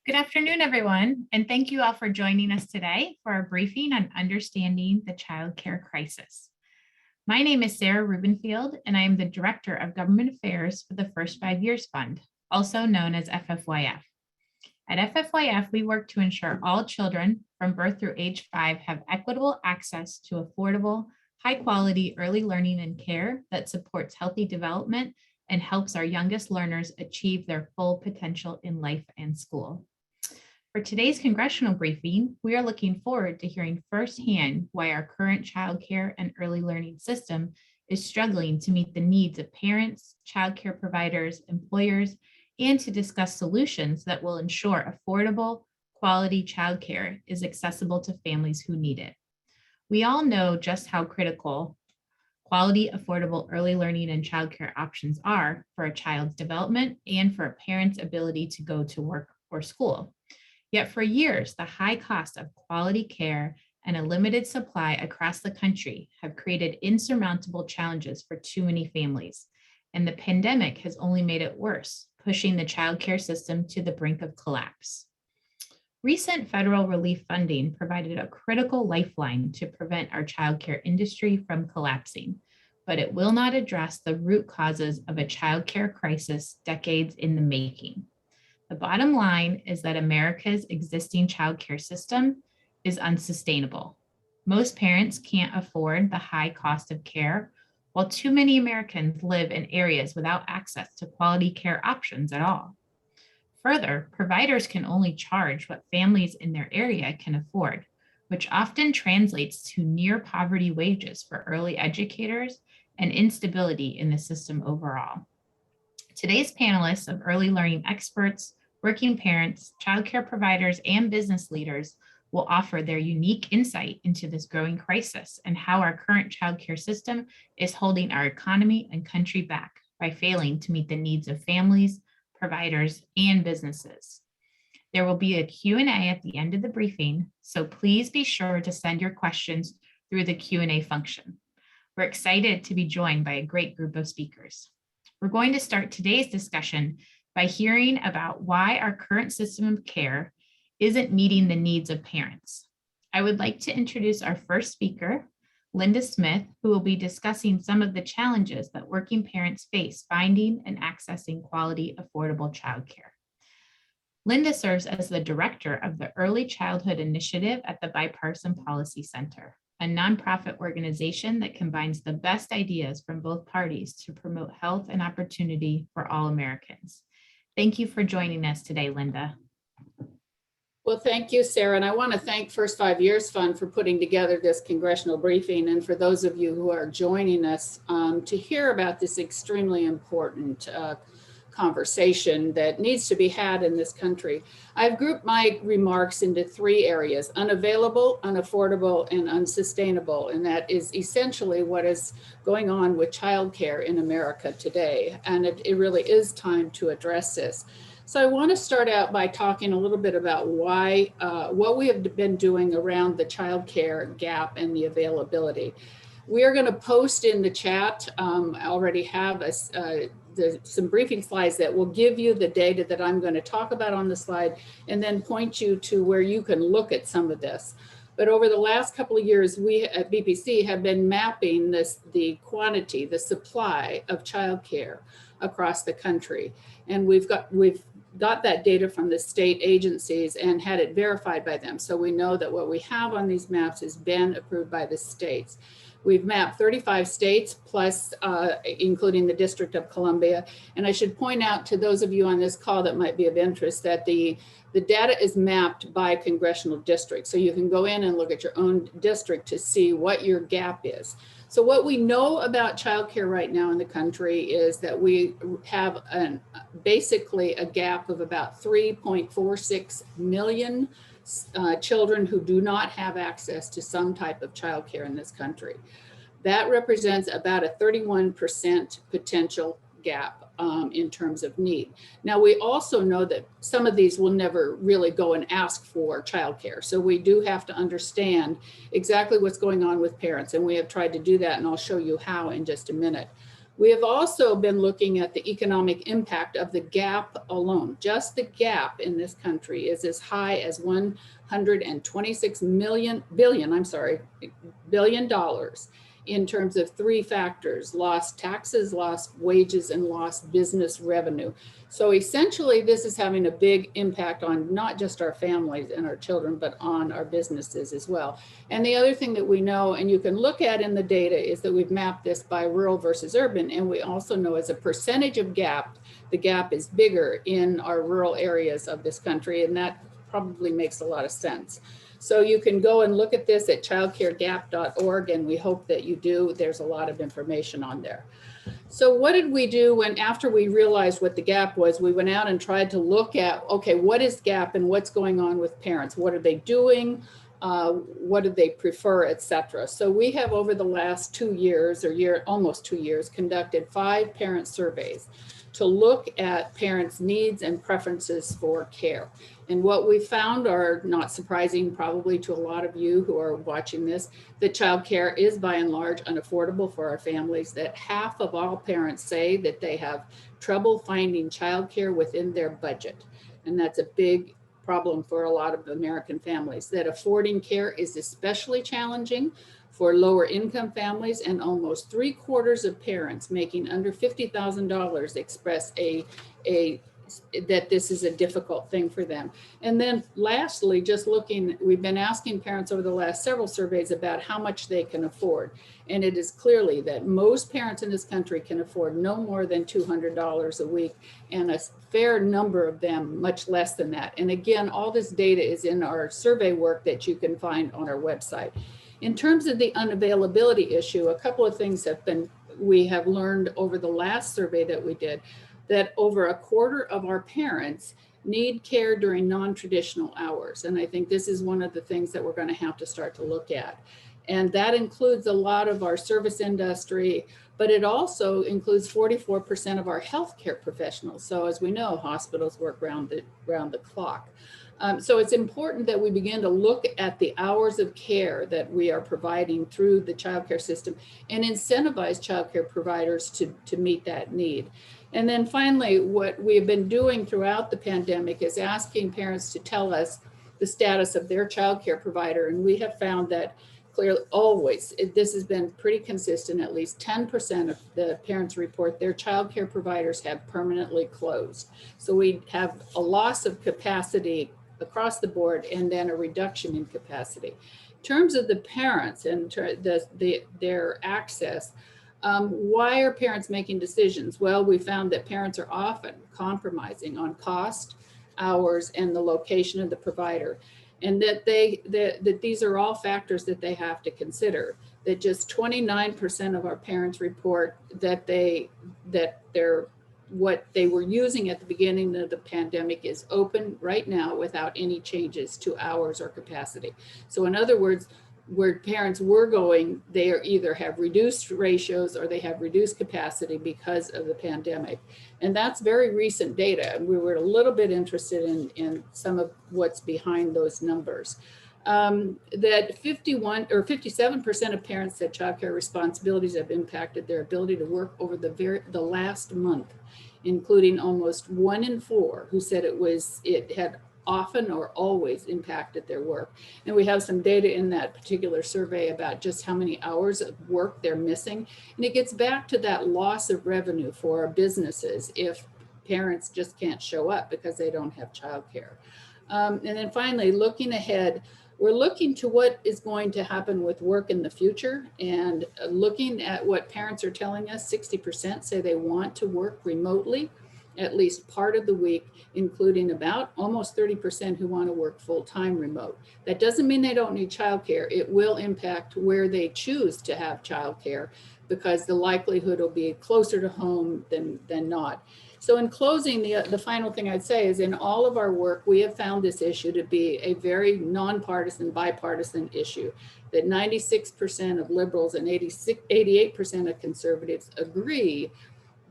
Good afternoon, everyone, and thank you all for joining us today for our briefing on understanding the child care crisis. My name is Sarah Rubinfield, and I am the Director of Government Affairs for the First 5 Years Fund, also known as FFYF. At FFYF, we work to ensure all children from birth through age 5 have equitable access to affordable, high-quality early learning and care that supports healthy development and helps our youngest learners achieve their full potential in life and school. For today's congressional briefing, we are looking forward to hearing firsthand why our current childcare and early learning system is struggling to meet the needs of parents, childcare providers, employers, and to discuss solutions that will ensure affordable, quality childcare is accessible to families who need it. We all know just how critical quality, affordable early learning and childcare options are for a child's development and for a parent's ability to go to work or school. Yet for years, the high cost of quality care and a limited supply across the country have created insurmountable challenges for too many families. And the pandemic has only made it worse, pushing the childcare system to the brink of collapse. Recent federal relief funding provided a critical lifeline to prevent our childcare industry from collapsing, but it will not address the root causes of a childcare crisis decades in the making. The bottom line is that America's existing childcare system is unsustainable. Most parents can't afford the high cost of care, while too many Americans live in areas without access to quality care options at all. Further, providers can only charge what families in their area can afford, which often translates to near poverty wages for early educators and instability in the system overall. Today's panelists of early learning experts, working parents, childcare providers, and business leaders will offer their unique insight into this growing crisis and how our current childcare system is holding our economy and country back by failing to meet the needs of families, providers, and businesses. There will be a Q&A at the end of the briefing, so please be sure to send your questions through the Q&A function. We're excited to be joined by a great group of speakers. We're going to start today's discussion by hearing about why our current system of care isn't meeting the needs of parents. I would like to introduce our first speaker, Linda Smith, who will be discussing some of the challenges that working parents face finding and accessing quality, affordable childcare. Linda serves as the director of the Early Childhood Initiative at the Bipartisan Policy Center, a nonprofit organization that combines the best ideas from both parties to promote health and opportunity for all Americans. Thank you for joining us today, Linda. Well, thank you, Sarah. And I want to thank First 5 Years Fund for putting together this congressional briefing, and for those of you who are joining us to hear about this extremely important conversation that needs to be had in this country. I've grouped my remarks into 3 areas: unavailable, unaffordable, and unsustainable. And that is essentially what is going on with childcare in America today. And it really is time to address this. So I want to start out by talking a little bit about why, what we have been doing around the childcare gap and the availability. We are going to post in the chat, I already have some briefing slides that will give you the data that I'm going to talk about on the slide, and then point you to where you can look at some of this. But over the last couple of years, we at BPC have been mapping the quantity, the supply of childcare across the country. And we've got that data from the state agencies and had it verified by them. So we know that what we have on these maps has been approved by the states. We've mapped 35 states plus including the District of Columbia. And I should point out to those of you on this call that might be of interest that the data is mapped by congressional district. So you can go in and look at your own district to see what your gap is. So what we know about childcare right now in the country is that we have basically a gap of about 3.46 million children who do not have access to some type of childcare in this country. That represents about a 31% potential gap in terms of need. Now, we also know that some of these will never really go and ask for childcare. So we do have to understand exactly what's going on with parents. And we have tried to do that, and I'll show you how in just a minute. We have also been looking at the economic impact of the gap alone. Just the gap in this country is as high as $126 billion in terms of three factors: lost taxes, lost wages, and lost business revenue. So essentially, this is having a big impact on not just our families and our children, but on our businesses as well. And the other thing that we know, and you can look at in the data, is that we've mapped this by rural versus urban. And we also know as a percentage of gap, the gap is bigger in our rural areas of this country. And that probably makes a lot of sense. So you can go and look at this at childcaregap.org, and we hope that you do. There's a lot of information on there. So what did we do when, after we realized what the gap was, we went out and tried to look at, okay, what is gap and what's going on with parents? What are they doing? What do they prefer, et cetera? So we have, over the last 2 years, or almost 2 years, conducted 5 parent surveys to look at parents' needs and preferences for care. And what we found are not surprising, probably to a lot of you who are watching this, that childcare is by and large unaffordable for our families, that half of all parents say that they have trouble finding childcare within their budget. And that's a big problem for a lot of American families, that affording care is especially challenging for lower income families, and almost 3/4 of parents making under $50,000 express that this is a difficult thing for them. And then lastly, just looking, we've been asking parents over the last several surveys about how much they can afford. And it is clearly that most parents in this country can afford no more than $200 a week, and a fair number of them much less than that. And again, all this data is in our survey work that you can find on our website. In terms of the unavailability issue, a couple of things we have learned over the last survey that we did, that over 1/4 of our parents need care during non-traditional hours. And I think this is one of the things that we're going to have to start to look at. And that includes a lot of our service industry, but it also includes 44% of our healthcare professionals. So as we know, hospitals work round the clock. So it's important that we begin to look at the hours of care that we are providing through the childcare system and incentivize childcare providers to meet that need. And then finally, what we've been doing throughout the pandemic is asking parents to tell us the status of their childcare provider. And we have found that clearly always, this has been pretty consistent. At least 10% of the parents report their childcare providers have permanently closed. So we have a loss of capacity across the board, and then a reduction in capacity. In terms of the parents and their access, why are parents making decisions? Well, we found that parents are often compromising on cost, hours, and the location of the provider, and that these are all factors that they have to consider. That just 29% of our parents report that what they were using at the beginning of the pandemic is open right now without any changes to hours or capacity. So in other words, where parents were going, they either have reduced ratios or they have reduced capacity because of the pandemic. And that's very recent data. And we were a little bit interested in some of what's behind those numbers. That 57% of parents said childcare responsibilities have impacted their ability to work over the last month, including almost 1 in 4 who said it had often or always impacted their work. And we have some data in that particular survey about just how many hours of work they're missing. And it gets back to that loss of revenue for our businesses if parents just can't show up because they don't have childcare. And then finally, looking ahead, we're looking to what is going to happen with work in the future, and looking at what parents are telling us. 60% say they want to work remotely at least part of the week, including about almost 30% who want to work full-time remote. That doesn't mean they don't need childcare. It will impact where they choose to have childcare, because the likelihood will be closer to home than not. So in closing, the final thing I'd say is, in all of our work, we have found this issue to be a very nonpartisan, bipartisan issue, that 96% of liberals and 88% of conservatives agree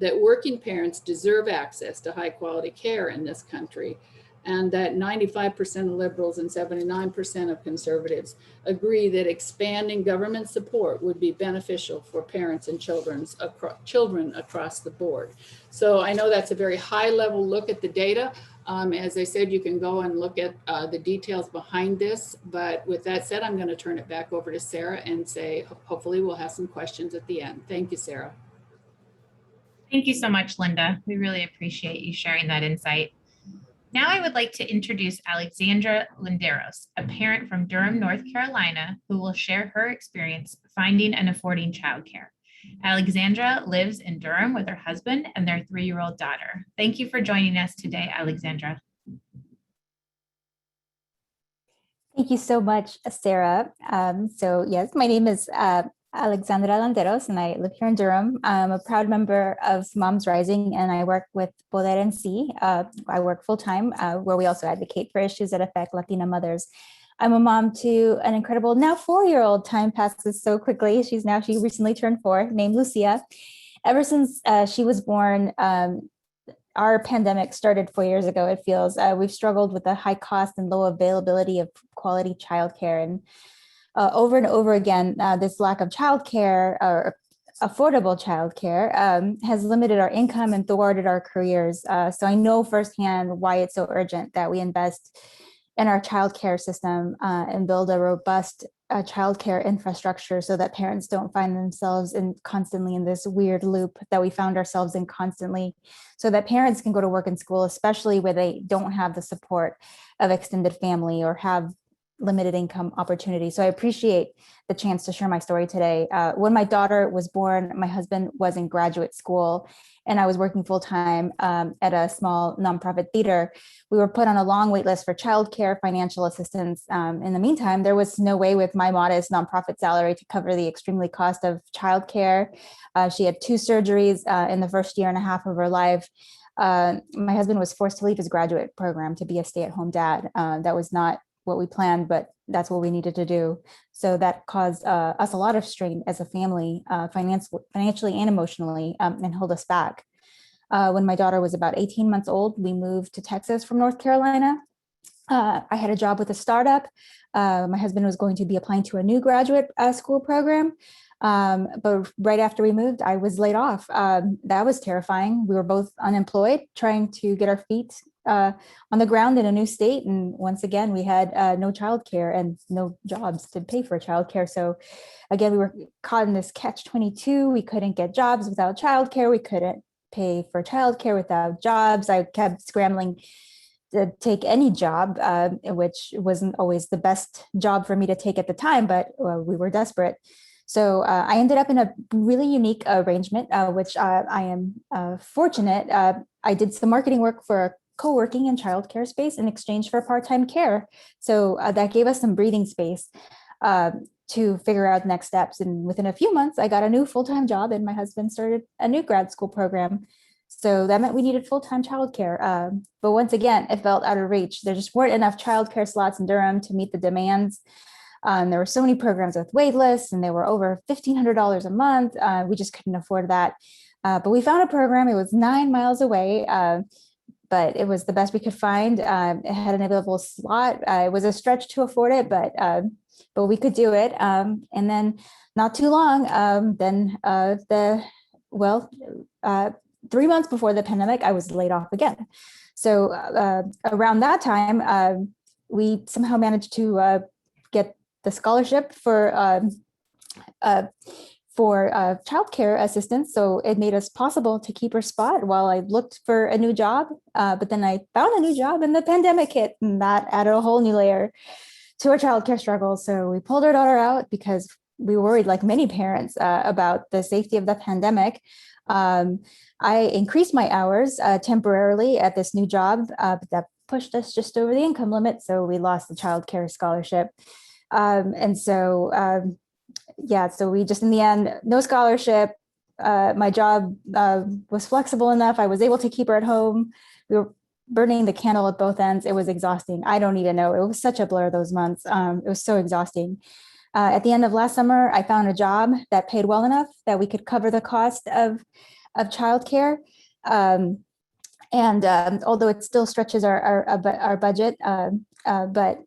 that working parents deserve access to high quality care in this country. and that 95% of liberals and 79% of conservatives agree that expanding government support would be beneficial for parents and children across the board. So I know that's a very high level look at the data. As I said, you can go and look at the details behind this. But with that said, I'm going to turn it back over to Sarah and say, hopefully we'll have some questions at the end. Thank you, Sarah. Thank you so much, Linda. We really appreciate you sharing that insight. Now I would like to introduce Alexandra Linderos, a parent from Durham, North Carolina, who will share her experience finding and affording childcare. Alexandra lives in Durham with her husband and their 3-year-old daughter. Thank you for joining us today, Alexandra. Thank you so much, Sarah. So yes, my name is Alexandra Landeros, and I live here in Durham. I'm a proud member of MomsRising, and I work with Poder en Sí. I work full-time, where we also advocate for issues that affect Latina mothers. I'm a mom to an incredible now 4-year-old. Time passes so quickly. She recently turned 4, named Lucia. Ever since she was born, our pandemic started 4 years ago, it feels. We've struggled with the high cost and low availability of quality childcare. And over and over again, this lack of childcare or affordable childcare has limited our income and thwarted our careers. So I know firsthand why it's so urgent that we invest in our childcare system and build a robust childcare infrastructure so that parents don't find themselves constantly in this weird loop that we found ourselves in constantly, so that parents can go to work and school, especially where they don't have the support of extended family or have limited income opportunities. So I appreciate the chance to share my story today. When my daughter was born, my husband was in graduate school and I was working full-time at a small nonprofit theater. We were put on a long wait list for childcare, financial assistance. In the meantime, there was no way with my modest nonprofit salary to cover the extremely cost of childcare. She had 2 surgeries in the first year and a half of her life. My husband was forced to leave his graduate program to be a stay-at-home dad. That was not what we planned, but that's what we needed to do. So that caused us a lot of strain as a family, financially and emotionally, and held us back. When my daughter was about 18 months old, we moved to Texas from North Carolina. I had a job with a startup. My husband was going to be applying to a new graduate school program. But right after we moved, I was laid off. That was terrifying. We were both unemployed, trying to get our feet on the ground in a new state. And once again, we had no childcare and no jobs to pay for childcare. So again, we were caught in this catch-22. We couldn't get jobs without childcare. We couldn't pay for childcare without jobs. I kept scrambling to take any job, which wasn't always the best job for me to take at the time, but we were desperate. So I ended up in a really unique arrangement, which I am fortunate. I did some marketing work for a co-working and childcare space in exchange for part-time care. So that gave us some breathing space to figure out next steps. And within a few months, I got a new full-time job and my husband started a new grad school program. So that meant we needed full-time childcare. But once again, it felt out of reach. There just weren't enough childcare slots in Durham to meet the demands. There were so many programs with wait lists and they were over $1,500 a month. We just couldn't afford that. But we found a program. It was 9 miles away, but it was the best we could find. It had an available slot. It was a stretch to afford it, but we could do it. And then not too long, 3 months before the pandemic, I was laid off again. So around that time, we somehow managed to get the scholarship for childcare assistance. So it made us possible to keep her spot while I looked for a new job. But then I found a new job and the pandemic hit, and that added a whole new layer to our childcare struggle. So we pulled our daughter out because we were worried, like many parents, about the safety of the pandemic. I increased my hours temporarily at this new job, but that pushed us just over the income limit. So we lost the childcare scholarship. So we just, in the end, no scholarship. My job was flexible enough. I was able to keep her at home. We were burning the candle at both ends. It was exhausting. I don't even know. It was such a blur those months. It was so exhausting. At the end of last summer, I found a job that paid well enough that we could cover the cost of childcare. And although it still stretches our budget, but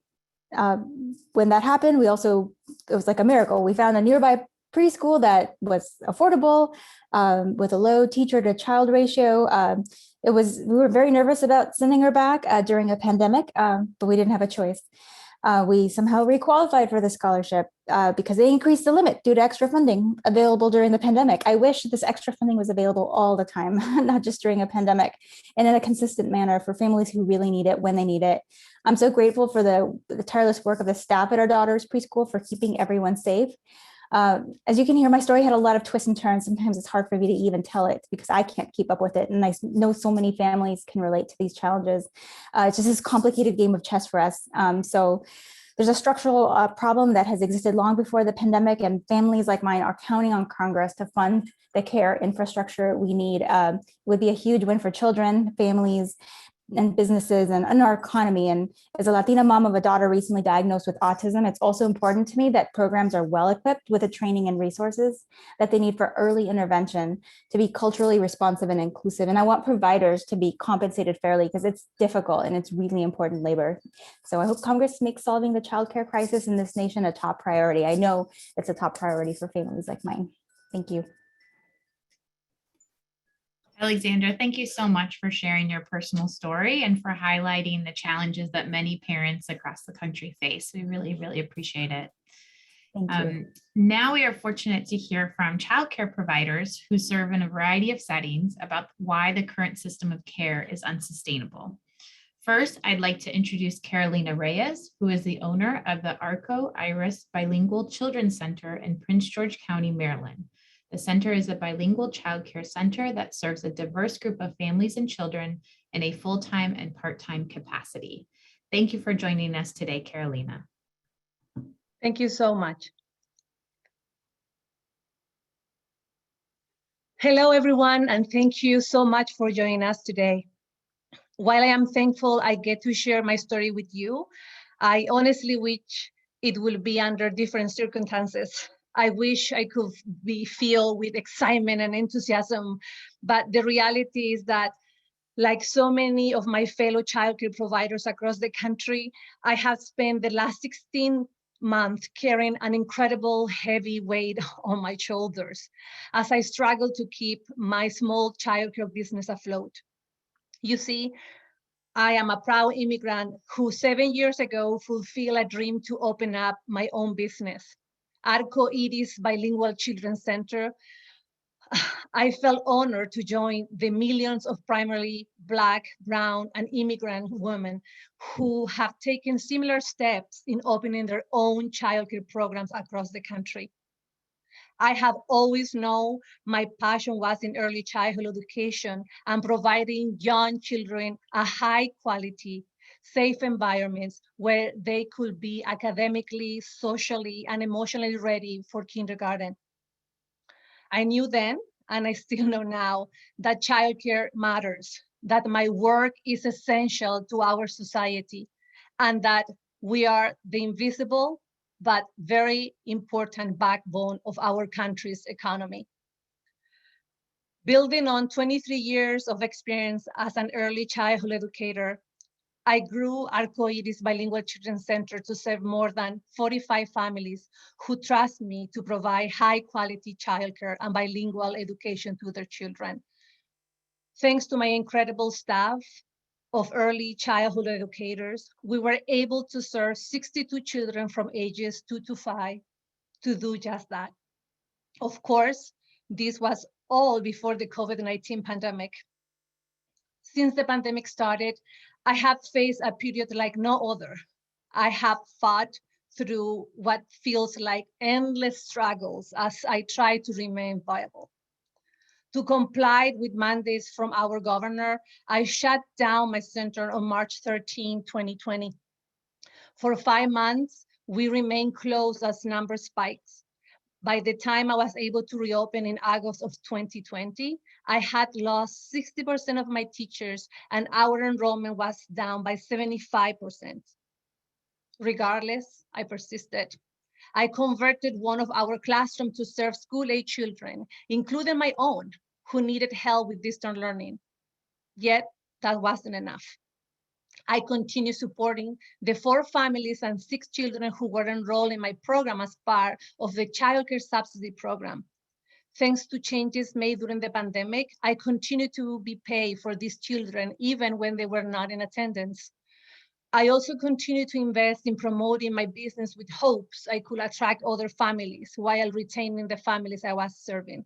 when that happened, it was like a miracle. We found a nearby preschool that was affordable, with a low teacher to child ratio. We were very nervous about sending her back during a pandemic, but we didn't have a choice. We somehow requalified for the scholarship because they increased the limit due to extra funding available during the pandemic. I wish this extra funding was available all the time, not just during a pandemic, and in a consistent manner for families who really need it when they need it. I'm so grateful for the tireless work of the staff at our daughter's preschool for keeping everyone safe. As you can hear, my story had a lot of twists and turns. Sometimes it's hard for me to even tell it because I can't keep up with it. And I know so many families can relate to these challenges. It's just this complicated game of chess for us. So there's a structural problem that has existed long before the pandemic, and families like mine are counting on Congress to fund the care infrastructure we need. It would be a huge win for children, families, and businesses and our economy. And as a Latina mom of a daughter recently diagnosed with autism, it's also important to me that programs are well equipped with the training and resources that they need for early intervention to be culturally responsive and inclusive. And I want providers to be compensated fairly because it's difficult and it's really important labor. So I hope Congress makes solving the childcare crisis in this nation a top priority. I know it's a top priority for families like mine. Thank you. Alexandra, thank you so much for sharing your personal story and for highlighting the challenges that many parents across the country face. We really, really appreciate it. Thank you. Now we are fortunate to hear from childcare providers who serve in a variety of settings about why the current system of care is unsustainable. First, I'd like to introduce Carolina Reyes, who is the owner of the Arco Iris Bilingual Children's Center in Prince George County, Maryland. The center is a bilingual childcare center that serves a diverse group of families and children in a full-time and part-time capacity. Thank you for joining us today, Carolina. Thank you so much. Hello, everyone, and thank you so much for joining us today. While I am thankful I get to share my story with you, I honestly wish it will be under different circumstances. I wish I could be filled with excitement and enthusiasm, but the reality is that, like so many of my fellow childcare providers across the country, I have spent the last 16 months carrying an incredible heavy weight on my shoulders as I struggle to keep my small childcare business afloat. You see, I am a proud immigrant who 7 years ago fulfilled a dream to open up my own business, Arco Iris Bilingual Children's Center. I felt honored to join the millions of primarily Black, Brown, and immigrant women who have taken similar steps in opening their own childcare programs across the country. I have always known my passion was in early childhood education and providing young children a high quality, safe environments where they could be academically, socially, and emotionally ready for kindergarten. I knew then, and I still know now, that childcare matters, that my work is essential to our society, and that we are the invisible but very important backbone of our country's economy. Building on 23 years of experience as an early childhood educator, I grew Arco Iris Bilingual Children's Center to serve more than 45 families who trust me to provide high quality childcare and bilingual education to their children. Thanks to my incredible staff of early childhood educators, we were able to serve 62 children from ages 2 to 5 to do just that. Of course, this was all before the COVID-19 pandemic. Since the pandemic started, I have faced a period like no other. I have fought through what feels like endless struggles as I try to remain viable. To comply with mandates from our governor, I shut down my center on March 13, 2020. For 5 months, we remained closed as number spikes. By the time I was able to reopen in August of 2020, I had lost 60% of my teachers and our enrollment was down by 75%. Regardless, I persisted. I converted one of our classrooms to serve school-age children, including my own, who needed help with distance learning. Yet, that wasn't enough. I continue supporting the 4 families and 6 children who were enrolled in my program as part of the childcare subsidy program. Thanks to changes made during the pandemic, I continue to be paid for these children even when they were not in attendance. I also continue to invest in promoting my business with hopes I could attract other families while retaining the families I was serving.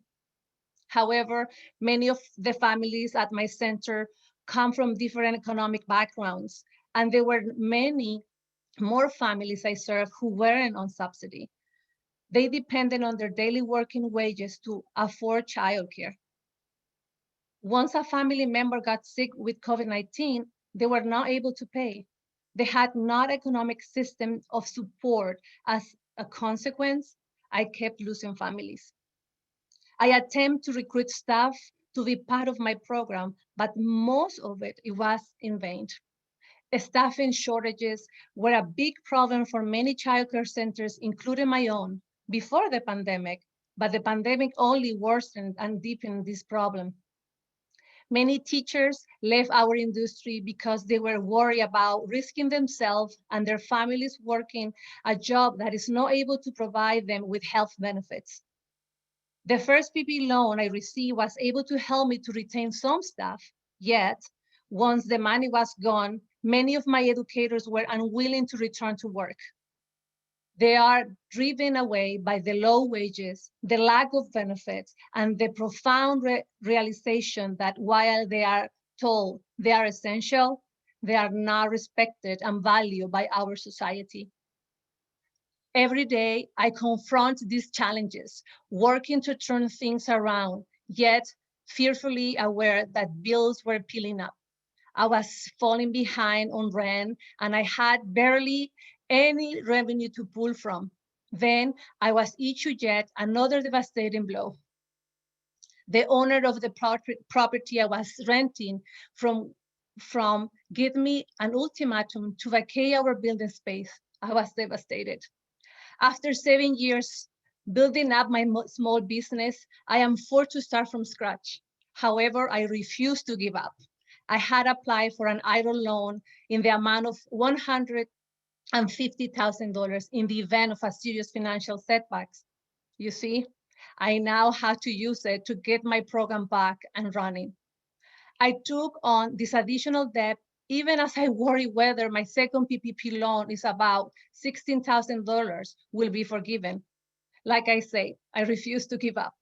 However, many of the families at my center come from different economic backgrounds, and there were many more families I served who weren't on subsidy. They depended on their daily working wages to afford childcare. Once a family member got sick with COVID-19, they were not able to pay. They had no economic system of support. As a consequence, I kept losing families. I attempt to recruit staff to be part of my program, but most of it was in vain. Staffing shortages were a big problem for many childcare centers, including my own, before the pandemic, but the pandemic only worsened and deepened this problem. Many teachers left our industry because they were worried about risking themselves and their families working a job that is not able to provide them with health benefits. The first PPP loan I received was able to help me to retain some staff, yet once the money was gone, many of my educators were unwilling to return to work. They are driven away by the low wages, the lack of benefits, and the profound realization that while they are told they are essential, they are not respected and valued by our society. Every day, I confront these challenges, working to turn things around, yet fearfully aware that bills were piling up. I was falling behind on rent, and I had barely any revenue to pull from. Then I was issued yet another devastating blow. The owner of the property I was renting from gave me an ultimatum to vacate our building space. I was devastated. After 7 years building up my small business, I am forced to start from scratch. However, I refuse to give up. I had applied for an EIDL loan in the amount of $150,000 in the event of a serious financial setbacks. You see, I now have to use it to get my program back and running. I took on this additional debt even as I worry whether my second PPP loan is about $16,000 will be forgiven. Like I say, I refuse to give up.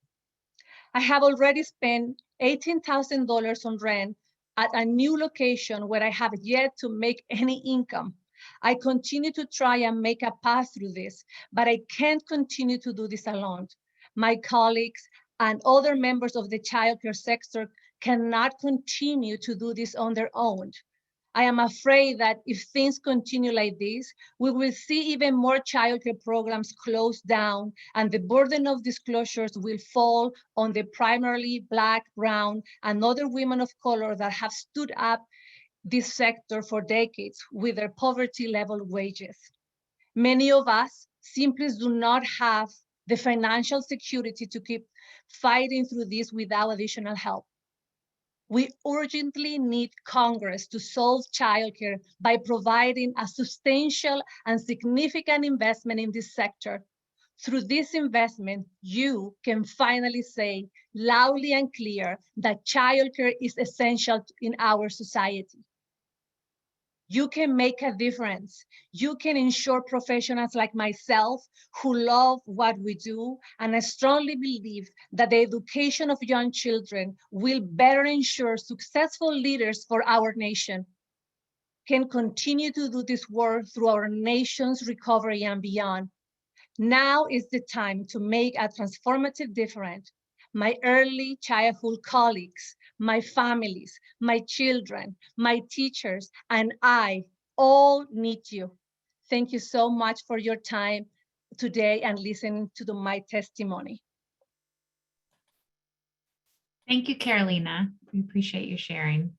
I have already spent $18,000 on rent at a new location where I have yet to make any income. I continue to try and make a path through this, but I can't continue to do this alone. My colleagues and other members of the childcare sector cannot continue to do this on their own. I am afraid that if things continue like this, we will see even more childcare programs closed down, and the burden of disclosures will fall on the primarily Black, brown, and other women of color that have stood up this sector for decades with their poverty level wages. Many of us simply do not have the financial security to keep fighting through this without additional help. We urgently need Congress to solve childcare by providing a substantial and significant investment in this sector. Through this investment, you can finally say loudly and clear that childcare is essential in our society. You can make a difference. You can ensure professionals like myself who love what we do, and I strongly believe that the education of young children will better ensure successful leaders for our nation can continue to do this work through our nation's recovery and beyond. Now is the time to make a transformative difference. My early childhood colleagues, my families, my children, my teachers, and I all need you. Thank you so much for your time today and listening to my testimony. Thank you, Carolina. We appreciate you sharing.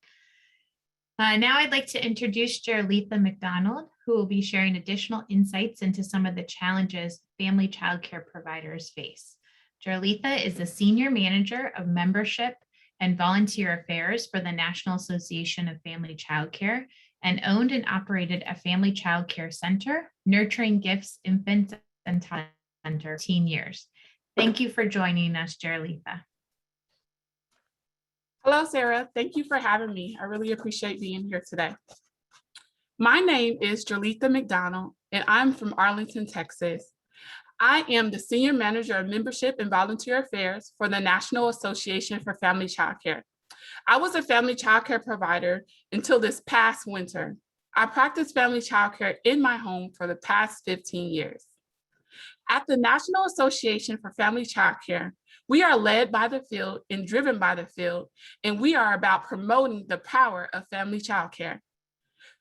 Now I'd like to introduce Jeralitha McDonald, who will be sharing additional insights into some of the challenges family childcare providers face. Jeralitha is the Senior Manager of Membership and Volunteer Affairs for the National Association of Family Childcare, and owned and operated a family child care center, Nurturing Gifts, Infants and Toddlers Center, 18 years. Thank you for joining us, Jaralitha. Hello, Sarah. Thank you for having me. I really appreciate being here today. My name is Jaralitha McDonald, and I'm from Arlington, Texas. I am the Senior Manager of Membership and Volunteer Affairs for the National Association for Family Childcare. I was a family childcare provider until this past winter. I practiced family childcare in my home for the past 15 years. At the National Association for Family Childcare, we are led by the field and driven by the field, and we are about promoting the power of family childcare.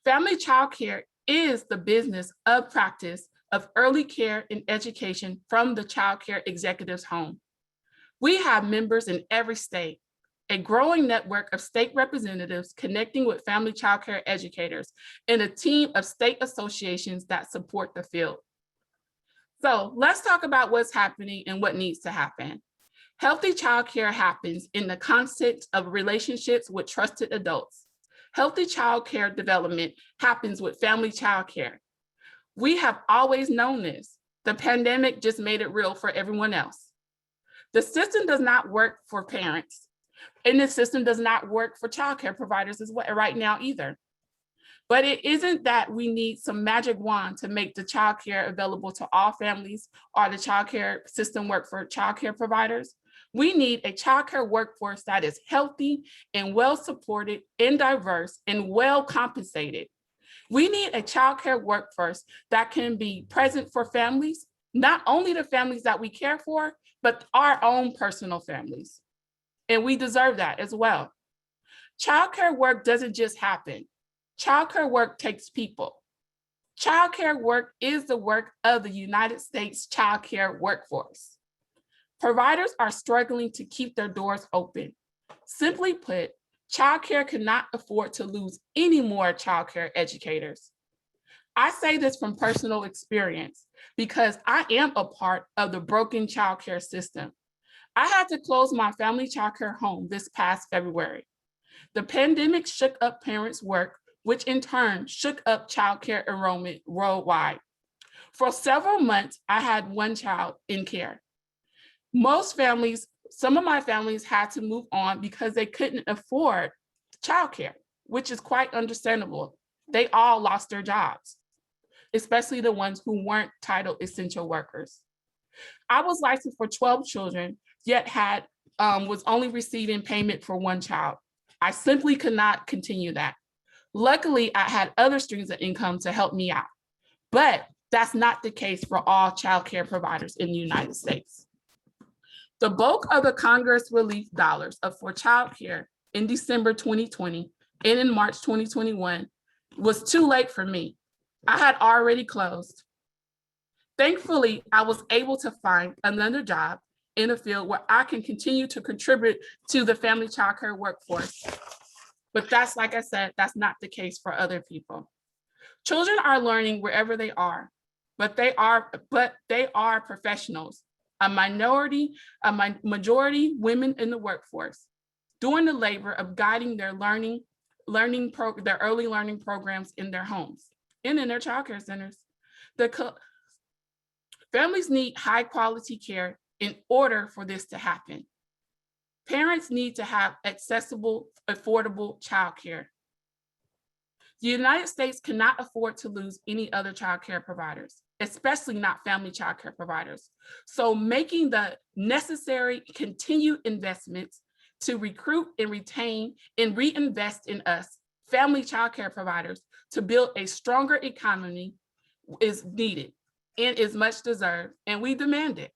Family childcare is the business of practice of early care and education from the childcare executive's home. We have members in every state, a growing network of state representatives connecting with family childcare educators, and a team of state associations that support the field. So let's talk about what's happening and what needs to happen. Healthy childcare happens in the context of relationships with trusted adults. Healthy childcare development happens with family childcare. We have always known this. The pandemic just made it real for everyone else. The system does not work for parents, and the system does not work for childcare providers as well right now either. But it isn't that we need some magic wand to make the childcare available to all families or the childcare system work for childcare providers. We need a childcare workforce that is healthy and well supported and diverse and well compensated. We need a childcare workforce that can be present for families, not only the families that we care for, but our own personal families. And we deserve that as well. Childcare work doesn't just happen. Childcare work takes people. Childcare work is the work of the United States childcare workforce. Providers are struggling to keep their doors open. Simply put, childcare cannot afford to lose any more childcare educators. I say this from personal experience because I am a part of the broken childcare system. I had to close my family childcare home this past February. The pandemic shook up parents' work, which in turn shook up childcare enrollment worldwide. For several months, I had one child in care. Some of my families had to move on because they couldn't afford childcare, which is quite understandable. They all lost their jobs, especially the ones who weren't titled essential workers. I was licensed for 12 children, yet was only receiving payment for one child. I simply could not continue that. Luckily, I had other streams of income to help me out, but that's not the case for all childcare providers in the United States. The bulk of the Congress relief dollars for childcare in December 2020 and in March 2021 was too late for me. I had already closed. Thankfully, I was able to find another job in a field where I can continue to contribute to the family childcare workforce. But that's, like I said, that's not the case for other people. Children are learning wherever they are, but they are professionals. A majority women in the workforce, doing the labor of guiding their their early learning programs in their homes and in their childcare centers. Families need high quality care in order for this to happen. Parents need to have accessible, affordable childcare. The United States cannot afford to lose any other childcare providers, especially not family childcare providers. So making the necessary continued investments to recruit and retain and reinvest in us, family childcare providers, to build a stronger economy is needed and is much deserved, and we demand it.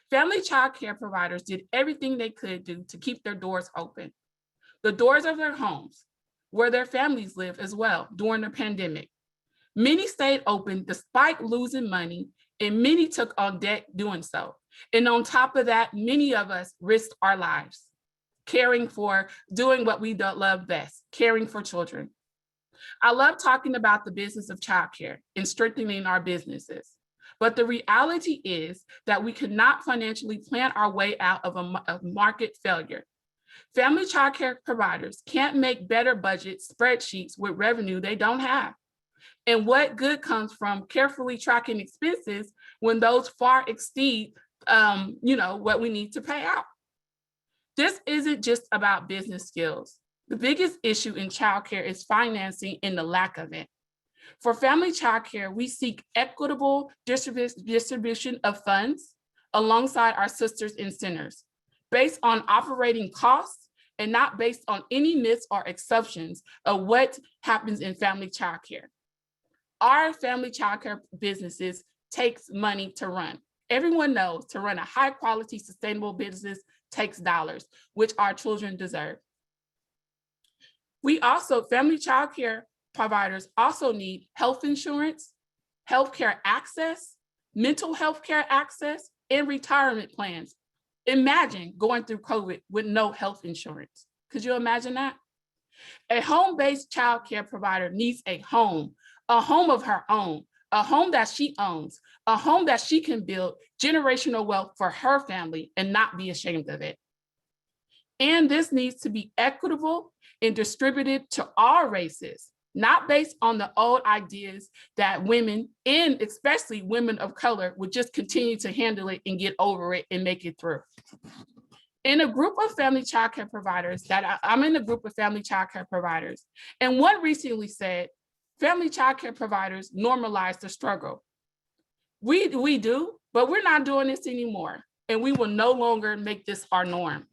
Family childcare providers did everything they could do to keep their doors open. The doors of their homes, where their families live as well during the pandemic. Many stayed open despite losing money, and many took on debt doing so. And on top of that, many of us risked our lives, doing what we love best, caring for children. I love talking about the business of childcare and strengthening our businesses. But the reality is that we cannot financially plan our way out of a market failure. Family childcare providers can't make better budget spreadsheets with revenue they don't have. And what good comes from carefully tracking expenses when those far exceed what we need to pay out? This isn't just about business skills. The biggest issue in childcare is financing and the lack of it. For family childcare, we seek equitable distribution of funds alongside our sisters and centers, based on operating costs and not based on any myths or exceptions of what happens in family childcare. Our family childcare businesses takes money to run. Everyone knows to run a high quality, sustainable business takes dollars, which our children deserve. Family childcare providers also need health insurance, healthcare access, mental health care access, and retirement plans. Imagine going through COVID with no health insurance. Could you imagine that? A home-based childcare provider needs a home of her own, a home that she owns, a home that she can build generational wealth for her family and not be ashamed of it. And this needs to be equitable and distributed to all races, not based on the old ideas that women, and especially women of color, would just continue to handle it and get over it and make it through. In a group of family childcare providers I'm in a group of family childcare providers, and one recently said, family childcare providers normalize the struggle. We do, but we're not doing this anymore, and we will no longer make this our norm.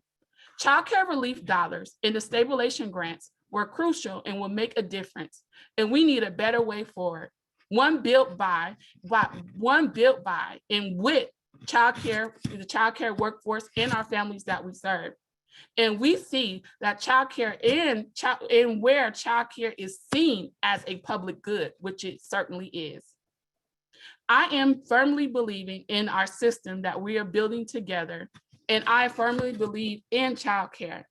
Childcare relief dollars and the stabilization grants were crucial and will make a difference, and we need a better way forward. One built by and with the childcare workforce and our families that we serve. And we see that childcare and where childcare is seen as a public good, which it certainly is. I am firmly believing in our system that we are building together, and I firmly believe in childcare.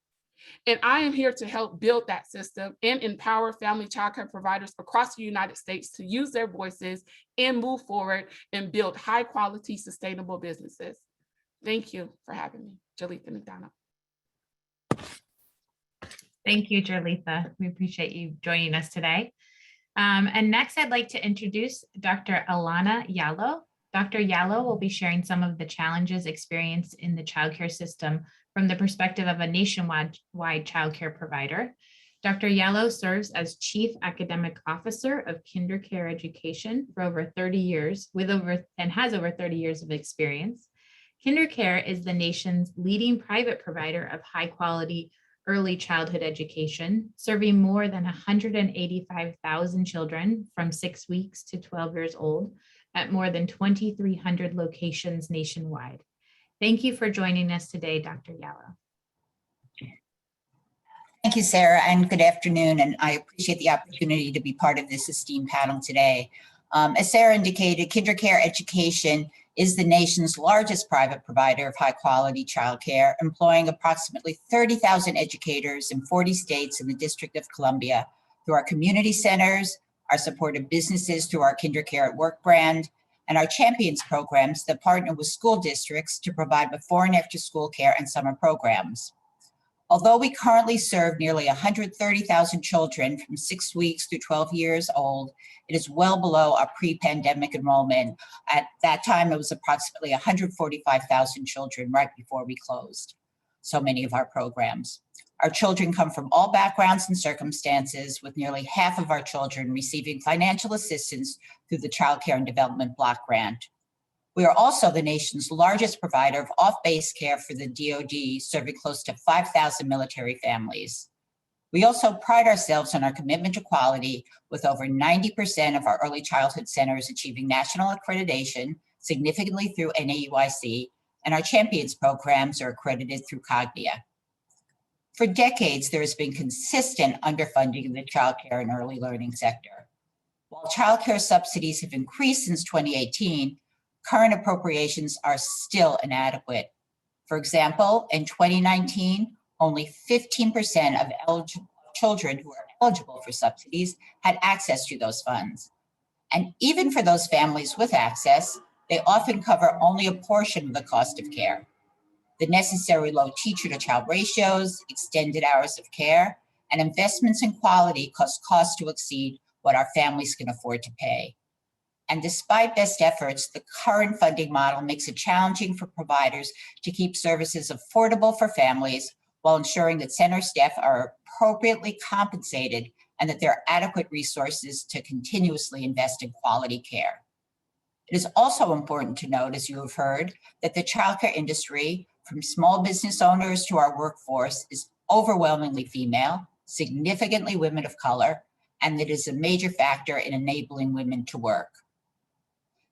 And I am here to help build that system and empower family childcare providers across the United States to use their voices and move forward and build high quality, sustainable businesses. Thank you for having me, Jalitha McDonald. Thank you, Jalitha. We appreciate you joining us today. And next, I'd like to introduce Dr. Alana Yallo. Dr. Yallo will be sharing some of the challenges experienced in the childcare system from the perspective of a nationwide childcare provider. Dr. Yallo serves as Chief Academic Officer of KinderCare Education for over 30 years, and has over 30 years of experience. KinderCare is the nation's leading private provider of high quality early childhood education, serving more than 185,000 children from 6 weeks to 12 years old at more than 2,300 locations nationwide. Thank you for joining us today, Dr. Yallo. Thank you, Sarah, and good afternoon. And I appreciate the opportunity to be part of this esteemed panel today. As Sarah indicated, KinderCare Education is the nation's largest private provider of high quality childcare, employing approximately 30,000 educators in 40 states and the District of Columbia through our community centers, our supportive businesses through our KinderCare at Work brand, and our Champions programs that partner with school districts to provide before and after school care and summer programs. Although we currently serve nearly 130,000 children from 6 weeks through 12 years old, it is well below our pre-pandemic enrollment. At that time, it was approximately 145,000 children right before we closed so many of our programs. Our children come from all backgrounds and circumstances, with nearly half of our children receiving financial assistance through the Child Care and Development Block Grant. We are also the nation's largest provider of off-base care for the DoD, serving close to 5,000 military families. We also pride ourselves on our commitment to quality, with over 90% of our early childhood centers achieving national accreditation, significantly through NAUIC, and our Champions programs are accredited through Cognia. For decades, there has been consistent underfunding in the childcare and early learning sector. While childcare subsidies have increased since 2018, current appropriations are still inadequate. For example, in 2019, only 15% of children who are eligible for subsidies had access to those funds. And even for those families with access, they often cover only a portion of the cost of care. the necessary low teacher-to-child ratios, extended hours of care, and investments in quality cause costs to exceed what our families can afford to pay. And despite best efforts, the current funding model makes it challenging for providers to keep services affordable for families while ensuring that center staff are appropriately compensated and that there are adequate resources to continuously invest in quality care. It is also important to note, as you have heard, that the childcare industry, from small business owners to our workforce, is overwhelmingly female, significantly women of color, and that is a major factor in enabling women to work.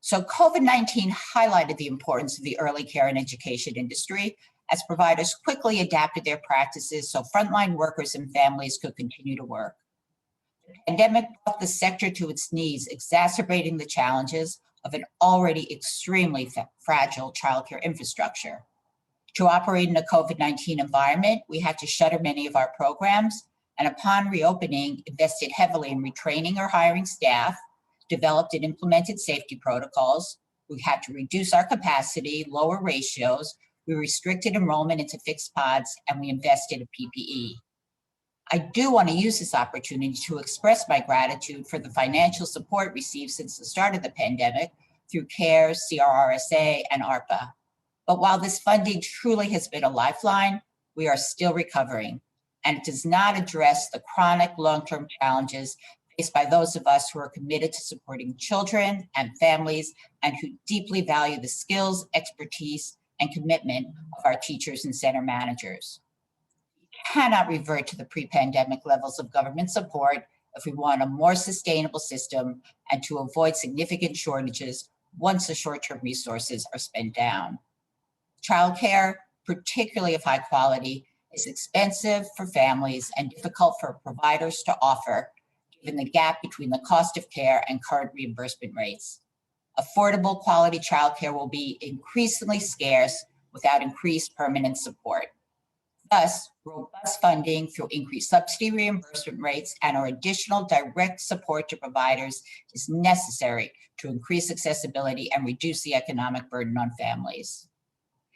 So COVID-19 highlighted the importance of the early care and education industry as providers quickly adapted their practices so frontline workers and families could continue to work. The pandemic brought the sector to its knees, exacerbating the challenges of an already extremely fragile childcare infrastructure. To operate in a COVID-19 environment, we had to shutter many of our programs, and upon reopening, invested heavily in retraining or hiring staff, developed and implemented safety protocols. We had to reduce our capacity, lower ratios. We restricted enrollment into fixed pods, and we invested in PPE. I do want to use this opportunity to express my gratitude for the financial support received since the start of the pandemic through CARES, CRRSA, and ARPA. But while this funding truly has been a lifeline, we are still recovering, and it does not address the chronic long-term challenges faced by those of us who are committed to supporting children and families and who deeply value the skills, expertise, and commitment of our teachers and center managers. We cannot revert to the pre-pandemic levels of government support if we want a more sustainable system and to avoid significant shortages once the short-term resources are spent down. Childcare, particularly of high quality, is expensive for families and difficult for providers to offer, given the gap between the cost of care and current reimbursement rates. Affordable quality childcare will be increasingly scarce without increased permanent support. Thus, robust funding through increased subsidy reimbursement rates and/or additional direct support to providers is necessary to increase accessibility and reduce the economic burden on families.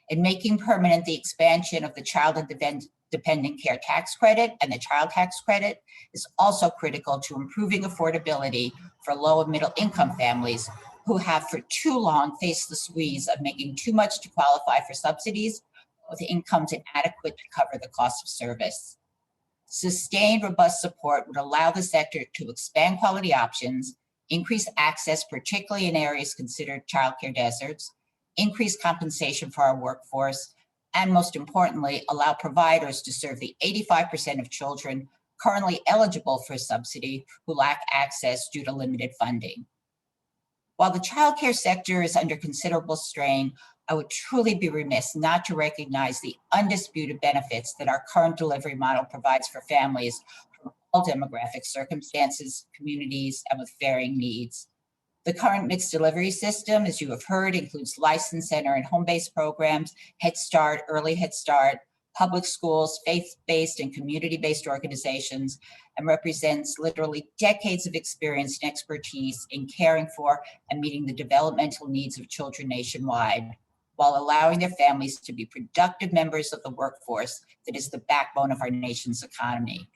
In making permanent the expansion of the Child and Dependent Care Tax Credit and the Child Tax Credit is also critical to improving affordability for low and middle income families who have for too long faced the squeeze of making too much to qualify for subsidies with incomes inadequate to cover the cost of service. Sustained, robust support would allow the sector to expand quality options, increase access, particularly in areas considered childcare deserts, increase compensation for our workforce, and most importantly, allow providers to serve the 85% of children currently eligible for subsidy who lack access due to limited funding. While the childcare sector is under considerable strain, I would truly be remiss not to recognize the undisputed benefits that our current delivery model provides for families from all demographic circumstances, communities, and with varying needs. The current mixed delivery system, as you have heard, includes licensed center and home-based programs, Head Start, Early Head Start, public schools, faith-based and community-based organizations, and represents literally decades of experience and expertise in caring for and meeting the developmental needs of children nationwide, while allowing their families to be productive members of the workforce that is the backbone of our nation's economy.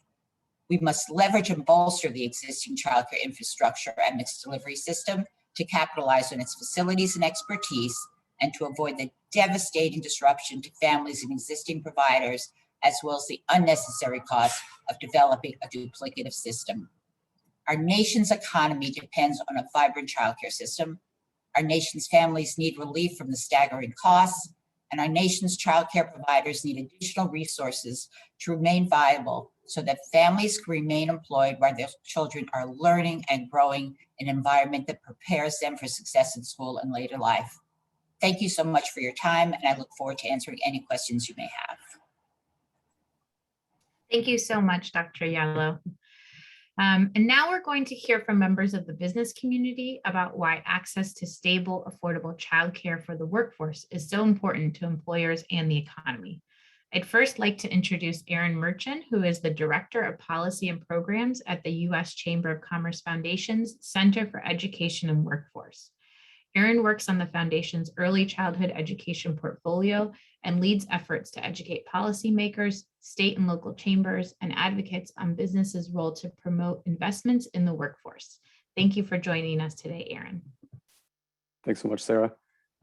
We must leverage and bolster the existing childcare infrastructure and mixed delivery system to capitalize on its facilities and expertise and to avoid the devastating disruption to families and existing providers, as well as the unnecessary cost of developing a duplicative system. Our nation's economy depends on a vibrant childcare system. Our nation's families need relief from the staggering costs, and our nation's childcare providers need additional resources to remain viable so that families can remain employed while their children are learning and growing in an environment that prepares them for success in school and later life. Thank you so much for your time, and I look forward to answering any questions you may have. Thank you so much, Dr. Yallo. And now we're going to hear from members of the business community about why access to stable, affordable childcare for the workforce is so important to employers and the economy. I'd first like to introduce Erin Merchant, who is the Director of Policy and Programs at the U.S. Chamber of Commerce Foundation's Center for Education and Workforce. Erin works on the Foundation's early childhood education portfolio and leads efforts to educate policymakers, state and local chambers, and advocates on businesses' role to promote investments in the workforce. Thank you for joining us today, Erin. Thanks so much, Sarah,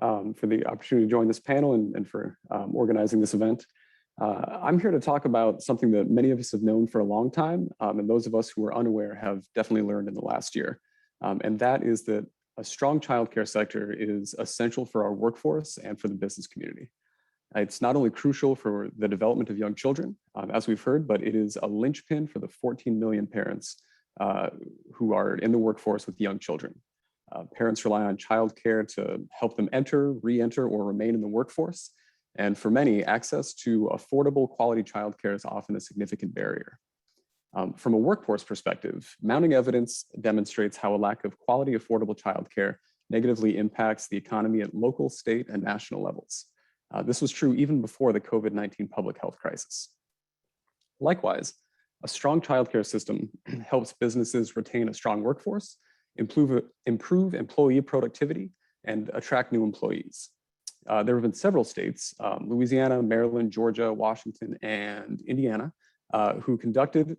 for the opportunity to join this panel and for organizing this event. I'm here to talk about something that many of us have known for a long time, and those of us who are unaware have definitely learned in the last year. And that is that a strong childcare sector is essential for our workforce and for the business community. It's not only crucial for the development of young children, as we've heard, but it is a linchpin for the 14 million parents who are in the workforce with young children. Parents rely on childcare to help them enter, re-enter, or remain in the workforce. And for many, access to affordable quality childcare is often a significant barrier. From a workforce perspective, mounting evidence demonstrates how a lack of quality, affordable childcare negatively impacts the economy at local, state, and national levels. This was true even before the COVID-19 public health crisis. Likewise, a strong childcare system helps businesses retain a strong workforce, improve employee productivity, and attract new employees. There have been several states, Louisiana, Maryland, Georgia, Washington, and Indiana, who conducted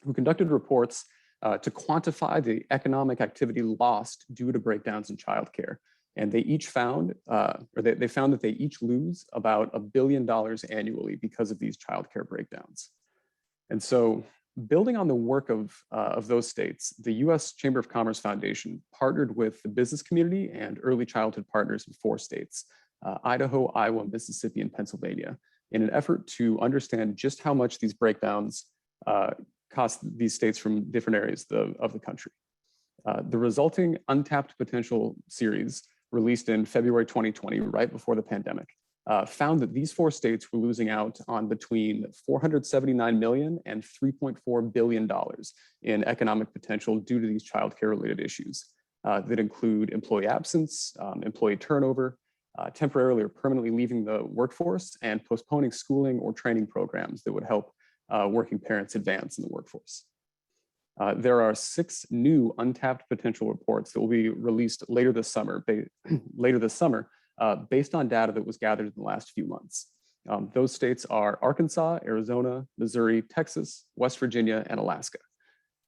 reports to quantify the economic activity lost due to breakdowns in childcare. And they each found, they found that they each lose about $1 billion annually because of these childcare breakdowns. And so, building on the work of those states, the U.S. Chamber of Commerce Foundation partnered with the business community and early childhood partners in 4 states, Idaho, Iowa, Mississippi, and Pennsylvania, in an effort to understand just how much these breakdowns cost these states from different areas of the country. The resulting Untapped Potential series, released in February 2020, right before the pandemic, found that these 4 states were losing out on between $479 million and $3.4 billion in economic potential due to these childcare-related issues that include employee absence, employee turnover, temporarily or permanently leaving the workforce, and postponing schooling or training programs that would help working parents advance in the workforce. There are 6 new untapped potential reports that will be released later this summer, based on data that was gathered in the last few months. Those states are Arkansas, Arizona, Missouri, Texas, West Virginia, and Alaska.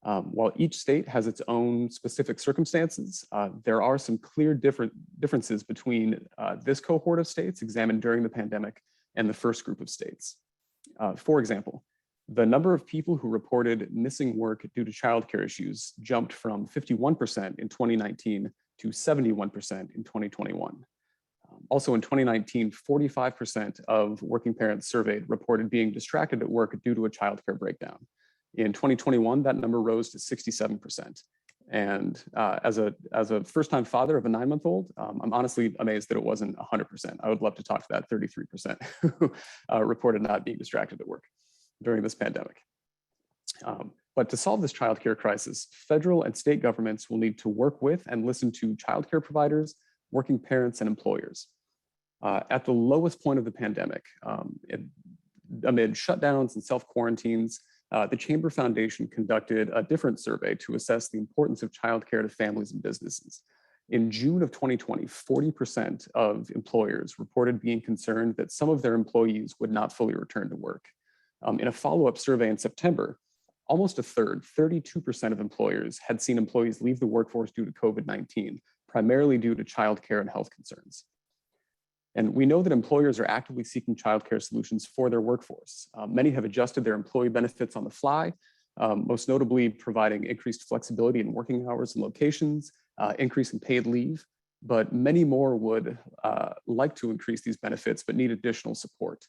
While each state has its own specific circumstances, there are some clear differences between this cohort of states examined during the pandemic and the first group of states. For example, the number of people who reported missing work due to childcare issues jumped from 51% in 2019 to 71% in 2021. Also in 2019, 45% of working parents surveyed reported being distracted at work due to a childcare breakdown. In 2021, that number rose to 67%. And as a first-time father of a 9-month-old, I'm honestly amazed that it wasn't 100%. I would love to talk to that 33% who reported not being distracted at work during this pandemic. But to solve this childcare crisis, federal and state governments will need to work with and listen to childcare providers, working parents, and employers. At the lowest point of the pandemic, amid shutdowns and self-quarantines, the Chamber Foundation conducted a different survey to assess the importance of childcare to families and businesses. In June of 2020, 40% of employers reported being concerned that some of their employees would not fully return to work. In a follow-up survey in September, almost a third, 32% of employers had seen employees leave the workforce due to COVID-19, primarily due to childcare and health concerns. And we know that employers are actively seeking childcare solutions for their workforce. Many have adjusted their employee benefits on the fly, most notably providing increased flexibility in working hours and locations, increase in paid leave, but many more would like to increase these benefits but need additional support.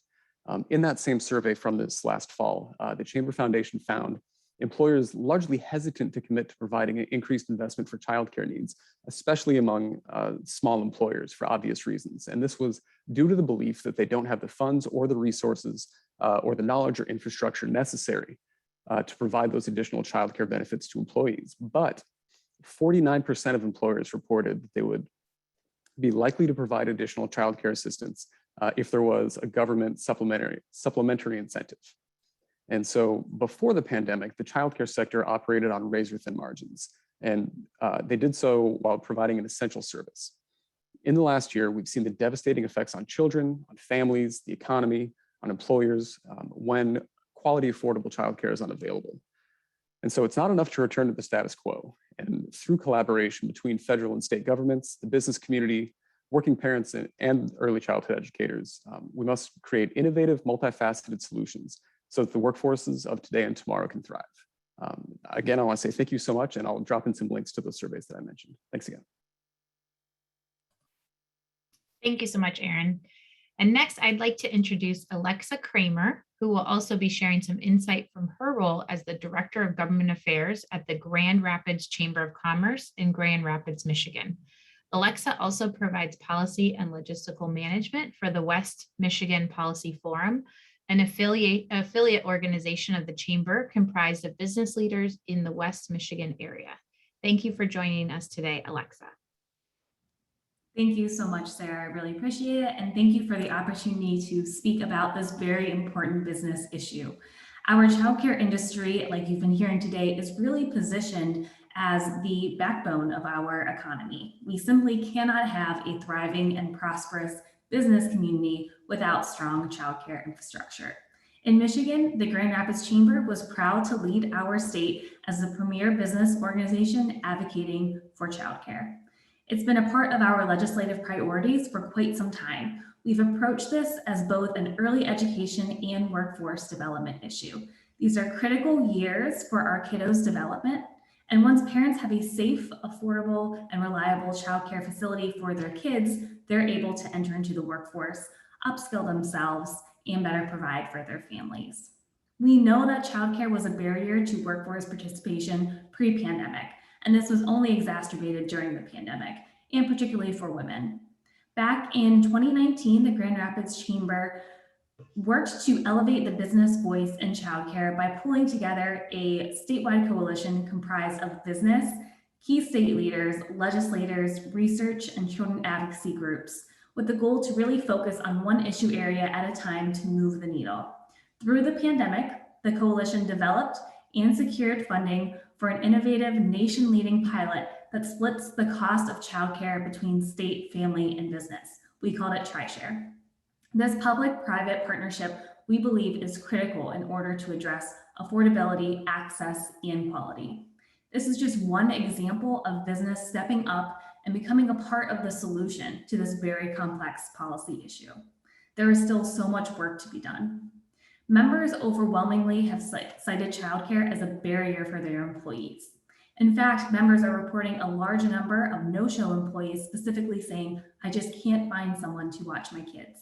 In that same survey from this last fall, the Chamber Foundation found employers largely hesitant to commit to providing an increased investment for childcare needs, especially among small employers for obvious reasons. And this was due to the belief that they don't have the funds or the resources or the knowledge or infrastructure necessary to provide those additional childcare benefits to employees. But 49% of employers reported that they would be likely to provide additional childcare assistance if there was a government supplementary incentive. And so before the pandemic, the childcare sector operated on razor-thin margins, and they did so while providing an essential service. In the last year, we've seen the devastating effects on children, on families, the economy, on employers, when quality, affordable childcare is unavailable. And so it's not enough to return to the status quo. And through collaboration between federal and state governments, the business community, working parents, and early childhood educators, we must create innovative, multifaceted solutions so that the workforces of today and tomorrow can thrive. Again, I want to say thank you so much, and I'll drop in some links to those surveys that I mentioned. Thanks again. Thank you so much, Erin. And next, I'd like to introduce Alexa Cramer, who will also be sharing some insight from her role as the Director of Government Affairs at the Grand Rapids Chamber of Commerce in Grand Rapids, Michigan. Alexa also provides policy and logistical management for the West Michigan Policy Forum, an affiliate organization of the Chamber comprised of business leaders in the West Michigan area. Thank you for joining us today, Alexa. Thank you so much, Sarah. I really appreciate it. And thank you for the opportunity to speak about this very important business issue. Our childcare industry, like you've been hearing today, is really positioned as the backbone of our economy. We simply cannot have a thriving and prosperous business community without strong childcare infrastructure. In Michigan, the Grand Rapids Chamber was proud to lead our state as the premier business organization advocating for childcare. It's been a part of our legislative priorities for quite some time. We've approached this as both an early education and workforce development issue. These are critical years for our kiddos' development. And once parents have a safe, affordable, and reliable childcare facility for their kids, they're able to enter into the workforce, upskill themselves, and better provide for their families. We know that childcare was a barrier to workforce participation pre-pandemic, and this was only exacerbated during the pandemic, and particularly for women. Back in 2019, the Grand Rapids Chamber worked to elevate the business voice in childcare by pulling together a statewide coalition comprised of business, key state leaders, legislators, research, and children advocacy groups, with the goal to really focus on one issue area at a time to move the needle. Through the pandemic, the coalition developed and secured funding for an innovative nation-leading pilot that splits the cost of childcare between state, family, and business. We called it TriShare. This public-private partnership, we believe, is critical in order to address affordability, access, and quality. This is just one example of business stepping up and becoming a part of the solution to this very complex policy issue. There is still so much work to be done. Members overwhelmingly have cited childcare as a barrier for their employees. In fact, members are reporting a large number of no-show employees specifically saying, "I just can't find someone to watch my kids."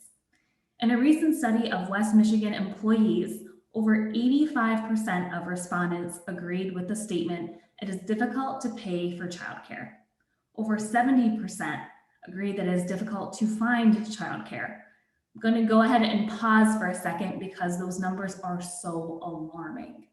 In a recent study of West Michigan employees, over 85% of respondents agreed with the statement, "It is difficult to pay for childcare." Over 70% agreed that it is difficult to find childcare. I'm going to go ahead and pause for a second because those numbers are so alarming.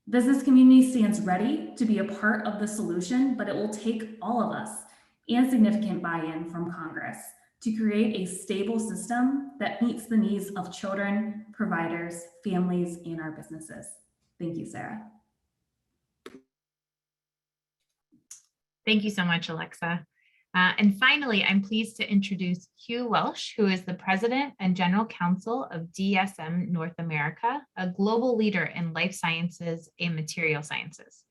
Business community stands ready to be a part of the solution, but it will take all of us and significant buy-in from Congress to create a stable system that meets the needs of children, providers, families, and our businesses. Thank you, Sarah. Thank you so much, Alexa. And finally, I'm pleased to introduce Hugh Weiss, who is the President and General Counsel of DSM North America, a global leader in life sciences and material sciences.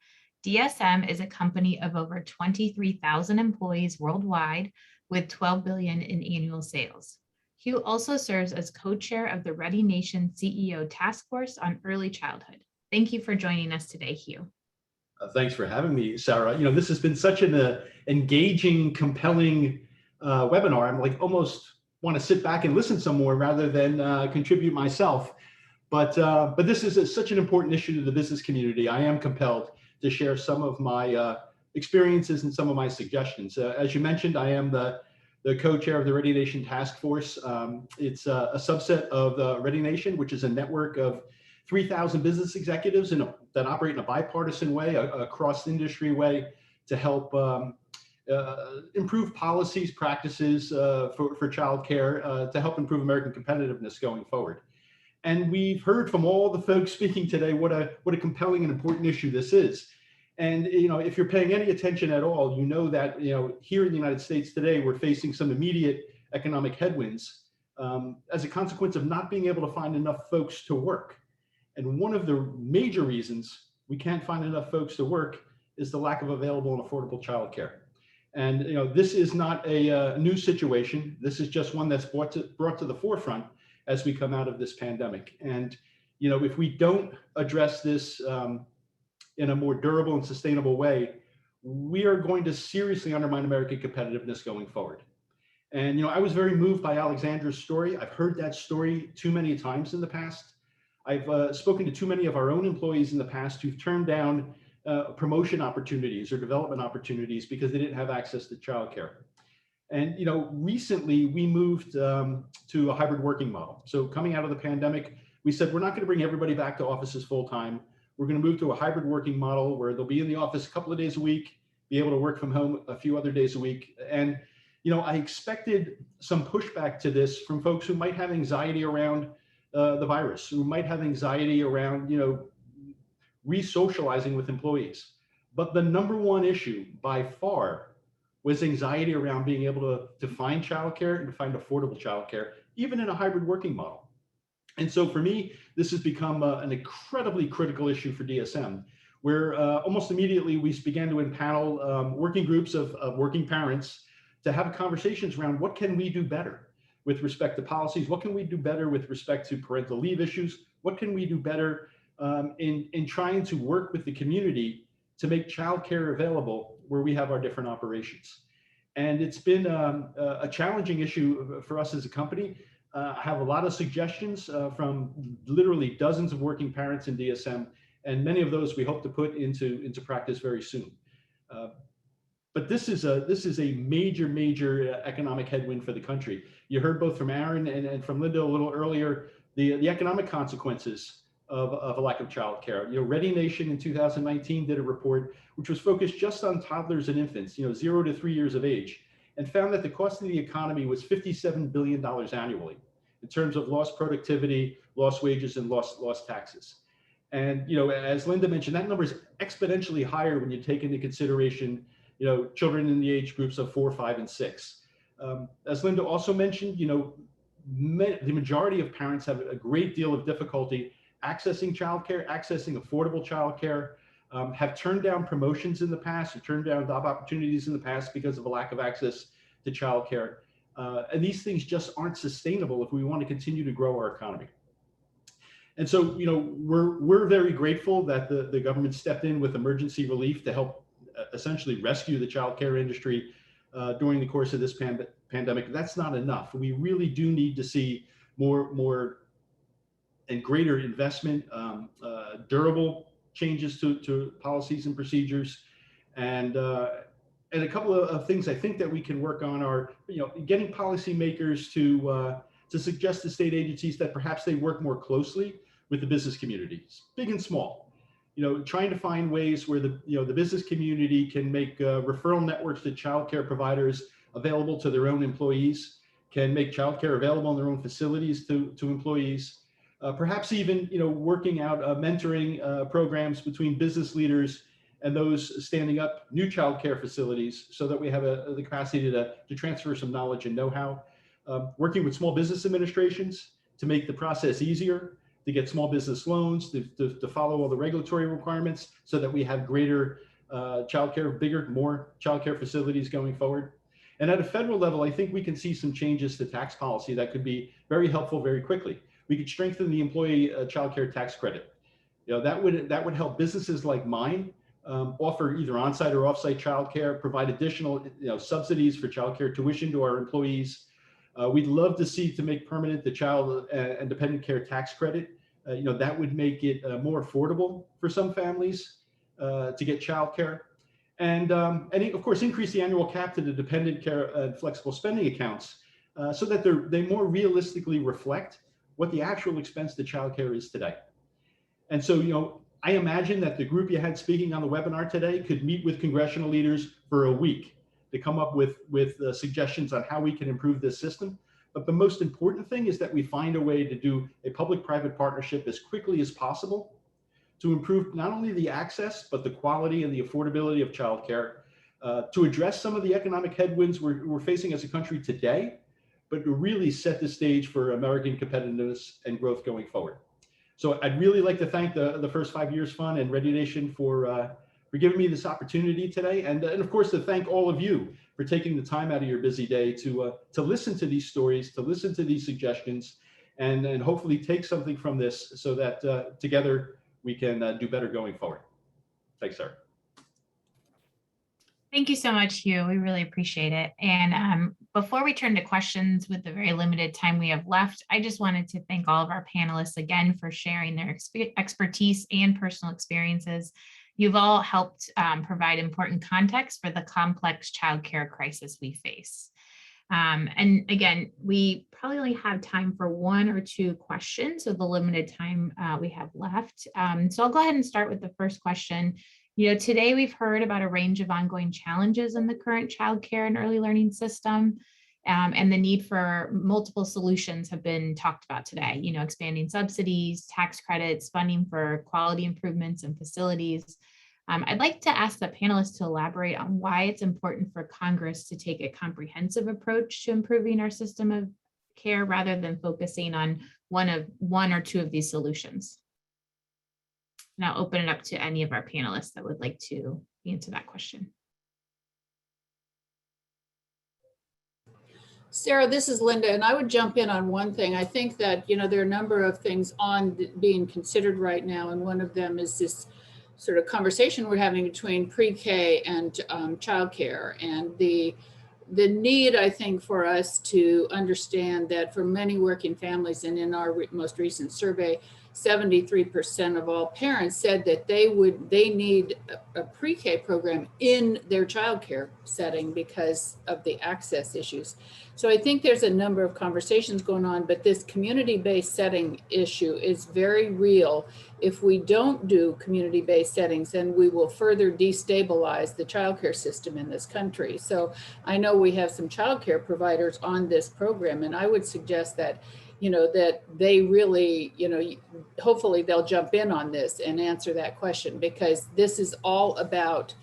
DSM is a company of over 23,000 employees worldwide with 12 billion in annual sales. Hugh also serves as co-chair of the Ready Nation CEO Task Force on Early Childhood. Thank you for joining us today, Hugh. Thanks for having me, Sarah. You know, this has been such an engaging, compelling webinar. I'm like almost want to sit back and listen some more rather than contribute myself. But this is such an important issue to the business community. I am compelled to share some of my experiences and some of my suggestions. As you mentioned, I am the co-chair of the Ready Nation Task Force. It's a subset of the Ready Nation, which is a network of 3,000 business executives that operate in a bipartisan way, a cross-industry way to help improve policies, practices for childcare, to help improve American competitiveness going forward. And we've heard from all the folks speaking today what a compelling and important issue this is. And, if you're paying any attention at all, you know that, here in the United States today, we're facing some immediate economic headwinds as a consequence of not being able to find enough folks to work. And one of the major reasons we can't find enough folks to work is the lack of available and affordable childcare. And this is not a new situation. This is just one that's brought to the forefront as we come out of this pandemic. And if we don't address this in a more durable and sustainable way, we are going to seriously undermine American competitiveness going forward. And I was very moved by Alexandra's story. I've heard that story too many times in the past. I've spoken to too many of our own employees in the past who've turned down promotion opportunities or development opportunities because they didn't have access to childcare. And recently we moved to a hybrid working model. So coming out of the pandemic, we said we're not going to bring everybody back to offices full time. We're going to move to a hybrid working model where they'll be in the office a couple of days a week, be able to work from home a few other days a week. And I expected some pushback to this from folks who might have anxiety around the virus, who might have anxiety around re-socializing with employees. But the number one issue by far was anxiety around being able to find childcare and to find affordable childcare, even in a hybrid working model. And so for me, this has become an incredibly critical issue for DSM, where almost immediately we began to impanel working groups of working parents to have conversations around what can we do better with respect to policies, what can we do better with respect to parental leave issues, what can we do better in trying to work with the community to make childcare available where we have our different operations. And it's been a challenging issue for us as a company. I have a lot of suggestions from literally dozens of working parents in DSM, and many of those we hope to put into practice very soon. But this is a major economic headwind for the country. You heard both from Erin and from Linda a little earlier the economic consequences of a lack of childcare. Ready Nation in 2019 did a report which was focused just on toddlers and infants, 0 to 3 years of age, and found that the cost of the economy was $57 billion annually in terms of lost productivity, lost wages, and lost taxes. And as Linda mentioned, that number is exponentially higher when you take into consideration children in the age groups of 4, 5, and 6. As Linda also mentioned, the majority of parents have a great deal of difficulty accessing childcare, accessing affordable childcare, have turned down promotions in the past, or turned down job opportunities in the past because of a lack of access to childcare. And these things just aren't sustainable if we want to continue to grow our economy. And so, we're very grateful that the government stepped in with emergency relief to help essentially rescue the childcare industry during the course of this pandemic. That's not enough. We really do need to see more and greater investment, durable changes to policies and procedures, and a couple of things I think that we can work on are, getting policymakers to suggest to state agencies that perhaps they work more closely with the business communities, big and small. Trying to find ways where the business community can make referral networks to childcare providers available to their own employees, can make childcare available in their own facilities to employees. Perhaps even working out mentoring programs between business leaders and those standing up new childcare facilities, so that we have the capacity to transfer some knowledge and know-how. Working with small business administrations to make the process easier, to get small business loans, to follow all the regulatory requirements, so that we have greater more childcare facilities going forward. And at a federal level, I think we can see some changes to tax policy that could be very helpful very quickly. We could strengthen the employee child care tax credit. That would help businesses like mine offer either on-site or off-site childcare, provide additional subsidies for childcare tuition to our employees. We'd love to make permanent the child and dependent care tax credit. That would make it more affordable for some families to get childcare, and of course increase the annual cap to the dependent care and flexible spending accounts, so that they more realistically reflect what the actual expense to childcare is today. And so, I imagine that the group you had speaking on the webinar today could meet with congressional leaders for a week to come up with suggestions on how we can improve this system. But the most important thing is that we find a way to do a public-private partnership as quickly as possible, to improve not only the access, but the quality and the affordability of childcare, to address some of the economic headwinds we're facing as a country today, but to really set the stage for American competitiveness and growth going forward. So I'd really like to thank the First 5 Years Fund and Ready Nation for giving me this opportunity today. And of course, to thank all of you for taking the time out of your busy day to listen to these stories, to listen to these suggestions, and hopefully take something from this so that together we can do better going forward. Thanks, Sarah. Thank you so much, Hugh. We really appreciate it. And before we turn to questions with the very limited time we have left, I just wanted to thank all of our panelists again for sharing their expertise and personal experiences. You've all helped provide important context for the complex childcare crisis we face. And again, we probably only have time for 1 or 2 questions of the limited time we have left. So I'll go ahead and start with the first question. You know, today we've heard about a range of ongoing challenges in the current childcare and early learning system, and the need for multiple solutions have been talked about today. You know, expanding subsidies, tax credits, funding for quality improvements and facilities. I'd like to ask the panelists to elaborate on why it's important for Congress to take a comprehensive approach to improving our system of care rather than focusing on one or two of these solutions. And I'll open it up to any of our panelists that would like to answer that question. Sarah, this is Linda, and I would jump in on one thing. I think that, you know, there are a number of things being considered right now, and one of them is this sort of conversation we're having between pre-K and childcare, and the need, I think, for us to understand that for many working families, and in our most recent survey, 73% of all parents said that they need a pre-K program in their childcare setting because of the access issues. So I think there's a number of conversations going on, but this community-based setting issue is very real. If we don't do community-based settings, then we will further destabilize the childcare system in this country. So I know we have some childcare providers on this program, and I would suggest that, you know, that they really, you know, hopefully they'll jump in on this and answer that question, because this is all about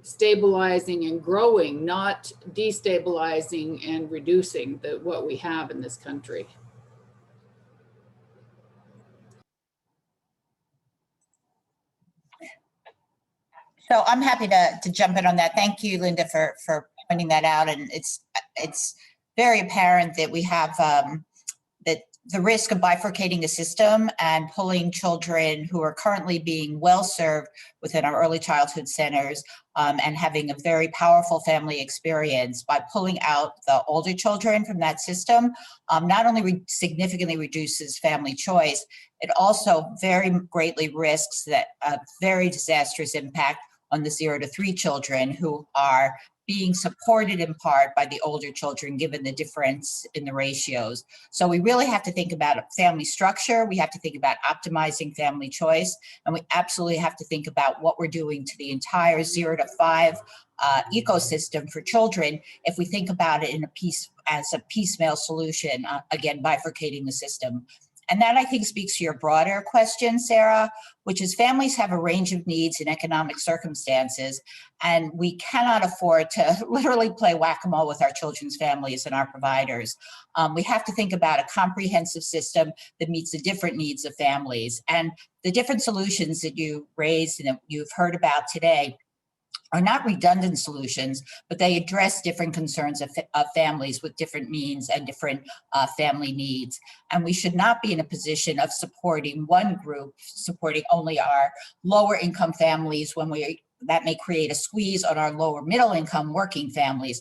stabilizing and growing, not destabilizing and reducing what we have in this country. So I'm happy to jump in on that. Thank you, Linda, for pointing that out. And it's very apparent that we have that the risk of bifurcating the system and pulling children who are currently being well served within our early childhood centers and having a very powerful family experience by pulling out the older children from that system, not only significantly reduces family choice, it also very greatly risks that a very disastrous impact on the 0 to 3 children who are being supported in part by the older children, given the difference in the ratios. So we really have to think about family structure. We have to think about optimizing family choice. And we absolutely have to think about what we're doing to the entire 0 to 5 ecosystem for children if we think about it as a piecemeal solution, again, bifurcating the system. And that, I think, speaks to your broader question, Sarah, which is families have a range of needs and economic circumstances, and we cannot afford to literally play whack-a-mole with our children's families and our providers. We have to think about a comprehensive system that meets the different needs of families. And the different solutions that you raised and that you've heard about today are not redundant solutions, but they address different concerns of families with different means and different family needs. And we should not be in a position of supporting one group, supporting only our lower income families when that may create a squeeze on our lower middle income working families.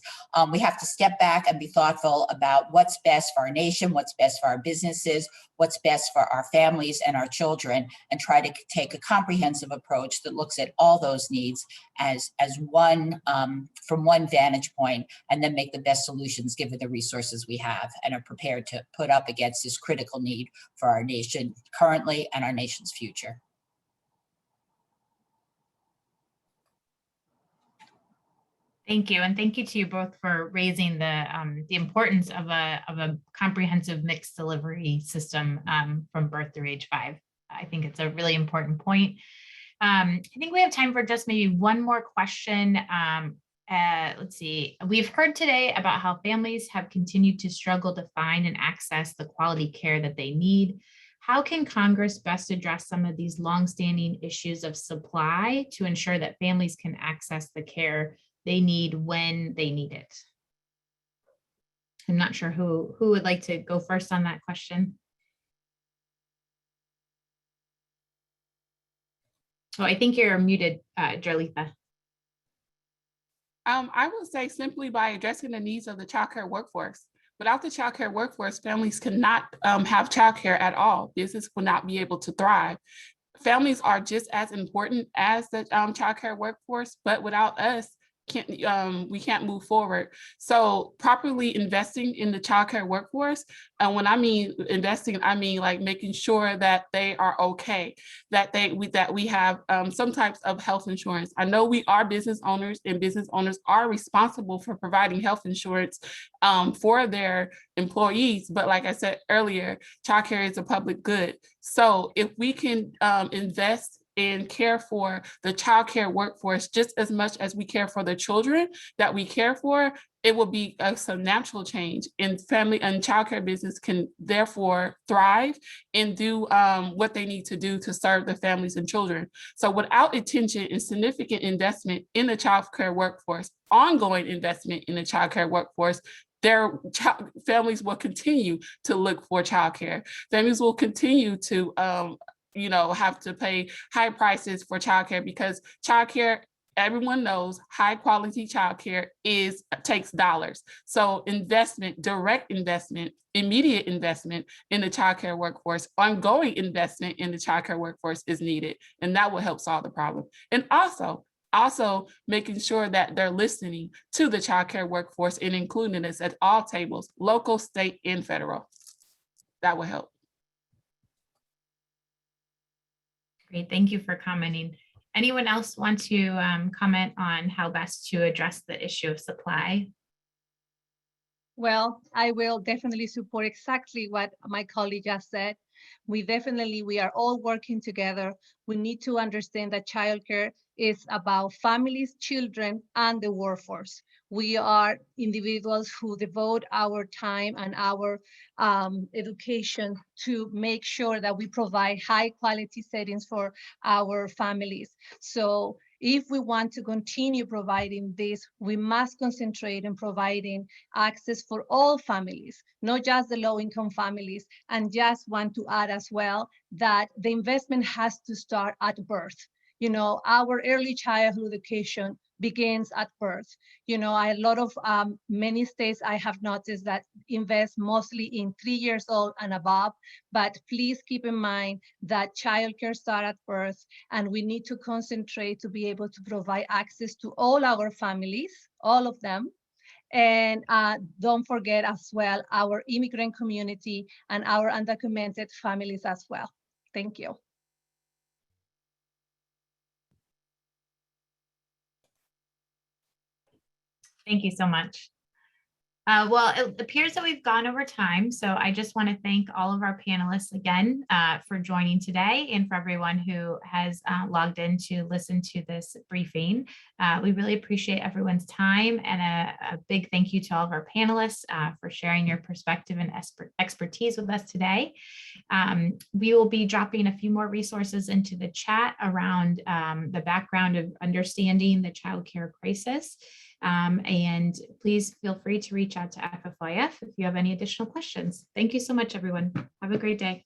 We have to step back and be thoughtful about what's best for our nation, what's best for our businesses, what's best for our families and our children, and try to take a comprehensive approach that looks at all those needs as one, from one vantage point, and then make the best solutions given the resources we have and are prepared to put up against this critical need for our nation currently and our nation's future. Thank you, and thank you to you both for raising the importance of a comprehensive mixed delivery system from birth through age 5. I think it's a really important point. I think we have time for just maybe one more question. Let's see. We've heard today about how families have continued to struggle to find and access the quality care that they need. How can Congress best address some of these longstanding issues of supply to ensure that families can access the care they need when they need it? I'm not sure who would like to go first on that question. Oh, I think you're muted, Jarlitha. I would say simply by addressing the needs of the childcare workforce. Without the childcare workforce, families cannot have childcare at all. Business will not be able to thrive. Families are just as important as the childcare workforce, but without us, we can't move forward. So properly investing in the childcare workforce, and when I mean investing, I mean like making sure that they are okay, that we have some types of health insurance. I know we are business owners, and business owners are responsible for providing health insurance for their employees. But like I said earlier, childcare is a public good. So if we can invest and care for the childcare workforce just as much as we care for the children that we care for, it will be some natural change, and family and childcare business can therefore thrive and do what they need to do to serve the families and children. So without attention and significant investment in the childcare workforce, ongoing investment in the childcare workforce, their families will continue to look for childcare. Families will continue to have to pay high prices for childcare, because childcare, everyone knows, high quality childcare takes dollars. So investment, direct investment, immediate investment in the childcare workforce, ongoing investment in the childcare workforce is needed, and that will help solve the problem. And also making sure that they're listening to the childcare workforce and including us at all tables, local, state, and federal. That will help. Great, thank you for commenting. Anyone else want to comment on how best to address the issue of supply? Well, I will definitely support exactly what my colleague just said. We are all working together. We need to understand that childcare is about families, children, and the workforce. We are individuals who devote our time and our education to make sure that we provide high quality settings for our families. So if we want to continue providing this, we must concentrate on providing access for all families, not just the low-income families. And just want to add as well that the investment has to start at birth. Our early childhood education begins at birth. Many states I have noticed that invest mostly in 3 years old and above, but please keep in mind that childcare starts at birth, and we need to concentrate to be able to provide access to all our families, all of them. And don't forget as well our immigrant community and our undocumented families as well. Thank you. Thank you so much. Well, it appears that we've gone over time, so I just want to thank all of our panelists again for joining today, and for everyone who has logged in to listen to this briefing. We really appreciate everyone's time, and a big thank you to all of our panelists for sharing your perspective and expertise with us today. We will be dropping a few more resources into the chat around the background of understanding the child care crisis. And please feel free to reach out to FFYF if you have any additional questions. Thank you so much, everyone. Have a great day.